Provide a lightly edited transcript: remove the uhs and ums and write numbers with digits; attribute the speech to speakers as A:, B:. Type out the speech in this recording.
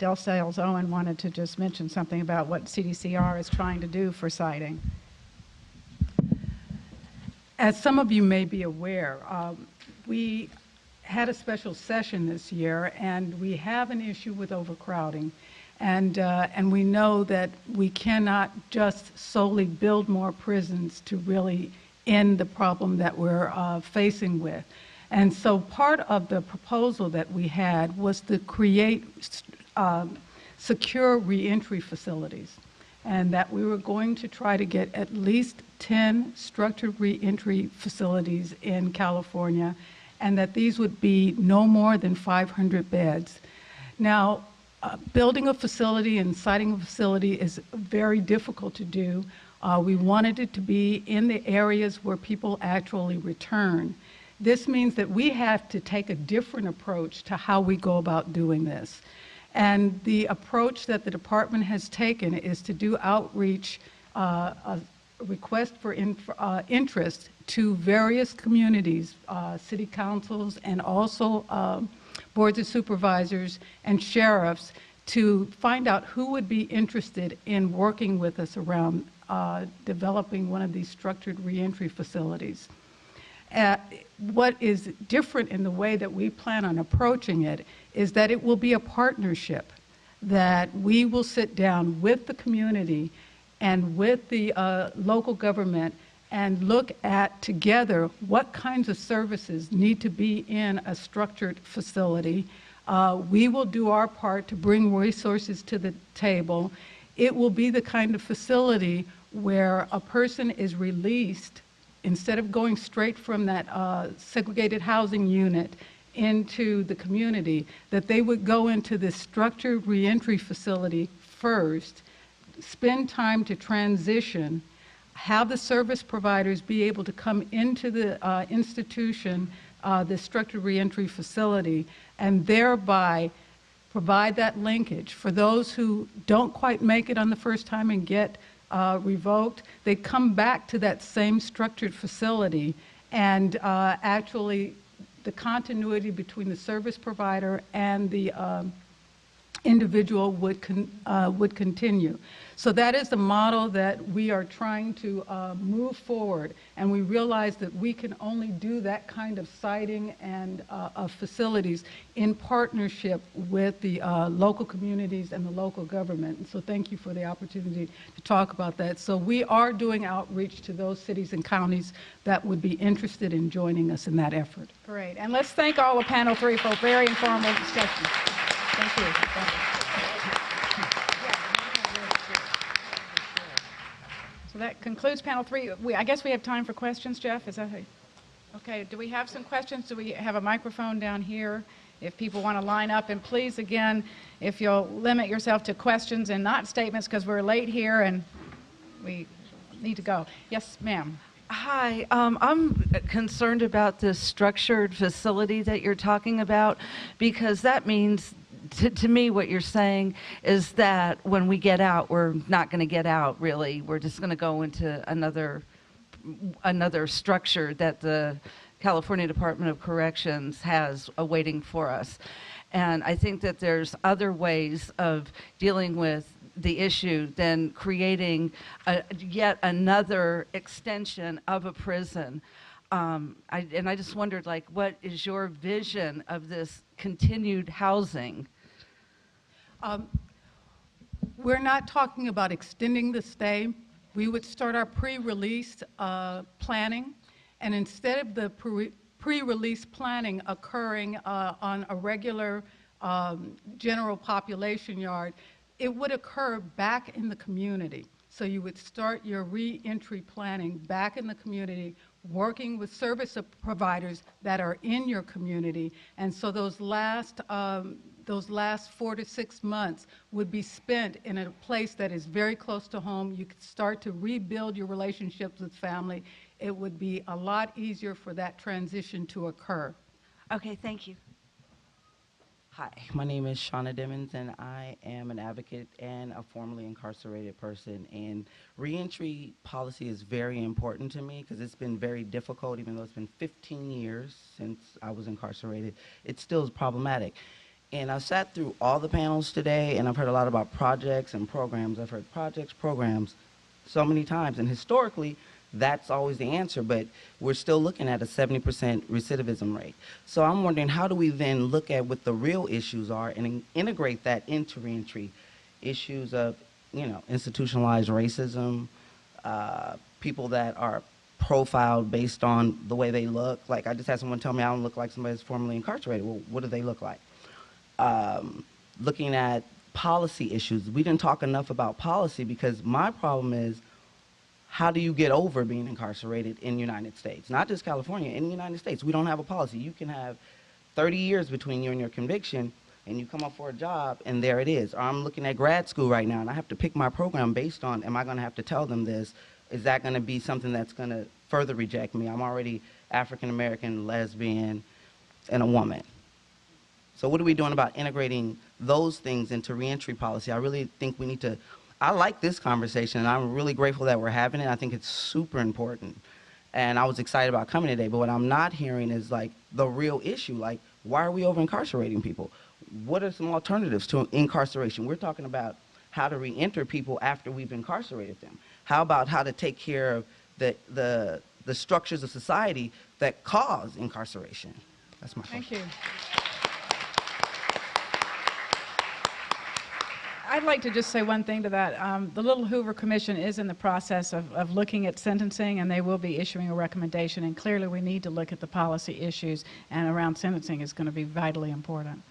A: Del Sayles-Owen wanted to just mention something about what CDCR is trying to do for siting. As some of you may be aware, we had a special session this year, and we have an issue with overcrowding. And we know that we cannot just solely build more prisons to really end the problem that we're facing with. And so part of the proposal that we had was to create secure reentry facilities, and that we were going to try to get at least 10 structured reentry facilities in California, and that these would be no more than 500 beds. Now, building a facility and siting a facility is very difficult to do. We wanted it to be in the areas where people actually return. This means that we have to take a different approach to how we go about doing this. And the approach that the department has taken is to do outreach, a request for interest to various communities, city councils, and also boards of supervisors and sheriffs, to find out who would be interested in working with us around developing one of these structured reentry facilities. What is different in the way that we plan on approaching it is that it will be a partnership, that we will sit down with the community and with the local government and look at together what kinds of services need to be in a structured facility. We will do our part to bring resources to the table. It will be the kind of facility where a person is released, instead of going straight from that segregated housing unit into the community, that they would go into this structured reentry facility first, spend time to transition, have the service providers be able to come into the institution, the structured reentry facility, and thereby provide that linkage. For those who don't quite make it on the first time and get revoked, they come back to that same structured facility, and actually the continuity between the service provider and the individual would continue. So that is the model that we are trying to move forward, and we realize that we can only do that kind of siting and of facilities in partnership with the local communities and the local government. And so thank you for the opportunity to talk about that. So we are doing outreach to those cities and counties that would be interested in joining us in that effort.
B: Great, and let's thank all of panel 3 for a very informative discussion. Thank you. Thank you. So that concludes panel 3. I guess we have time for questions, Jeff. Is that okay? Do we have some questions? Do we have a microphone down here? If people want to line up, and please, again, if you'll limit yourself to questions and not statements, because we're late here and we need to go. Yes, ma'am.
C: Hi, I'm concerned about this structured facility that you're talking about, because that means, to me, what you're saying is that when we get out, we're not going to get out, really. We're just going to go into another structure that the California Department of Corrections has awaiting for us. And I think that there's other ways of dealing with the issue than creating yet another extension of a prison. I just wondered, like, what is your vision of this continued housing?
A: We're not talking about extending the stay. We would start our pre-release planning, and instead of the pre-release planning occurring on a regular general population yard, it would occur back in the community. So you would start your re-entry planning back in the community, working with service providers that are in your community. And so those last 4 to 6 months would be spent in a place that is very close to home. You could start to rebuild your relationships with family. It would be a lot easier for that transition to occur.
C: Okay, thank you.
D: Hi, my name is Shauna Dimmons, and I am an advocate and a formerly incarcerated person. And reentry policy is very important to me because it's been very difficult, even though it's been 15 years since I was incarcerated. It still is problematic. And I sat through all the panels today, and I've heard a lot about projects and programs. I've heard projects, programs so many times. And historically, that's always the answer, but we're still looking at a 70% recidivism rate. So I'm wondering, how do we then look at what the real issues are and integrate that into reentry? Issues of, institutionalized racism, people that are profiled based on the way they look. Like, I just had someone tell me I don't look like somebody that's formerly incarcerated. Well, what do they look like? Looking at policy issues. We didn't talk enough about policy, because my problem is, how do you get over being incarcerated in the United States? Not just California, in the United States. We don't have a policy. You can have 30 years between you and your conviction, and you come up for a job, and there it is. Or I'm looking at grad school right now, and I have to pick my program based on, am I going to have to tell them this? Is that going to be something that's going to further reject me? I'm already African-American, lesbian, and a woman. So what are we doing about integrating those things into reentry policy? I really think we need to, I like this conversation, and I'm really grateful that we're having it. I think it's super important. And I was excited about coming today, but what I'm not hearing is like the real issue. Like, why are we over-incarcerating people? What are some alternatives to incarceration? We're talking about how to reenter people after we've incarcerated them. How about how to take care of the structures of society that cause incarceration? That's my question.
B: Thank you. I'd like to just say one thing to that. The Little Hoover Commission is in the process of looking at sentencing, and they will be issuing a recommendation. And clearly we need to look at the policy issues, and around sentencing is going to be vitally important.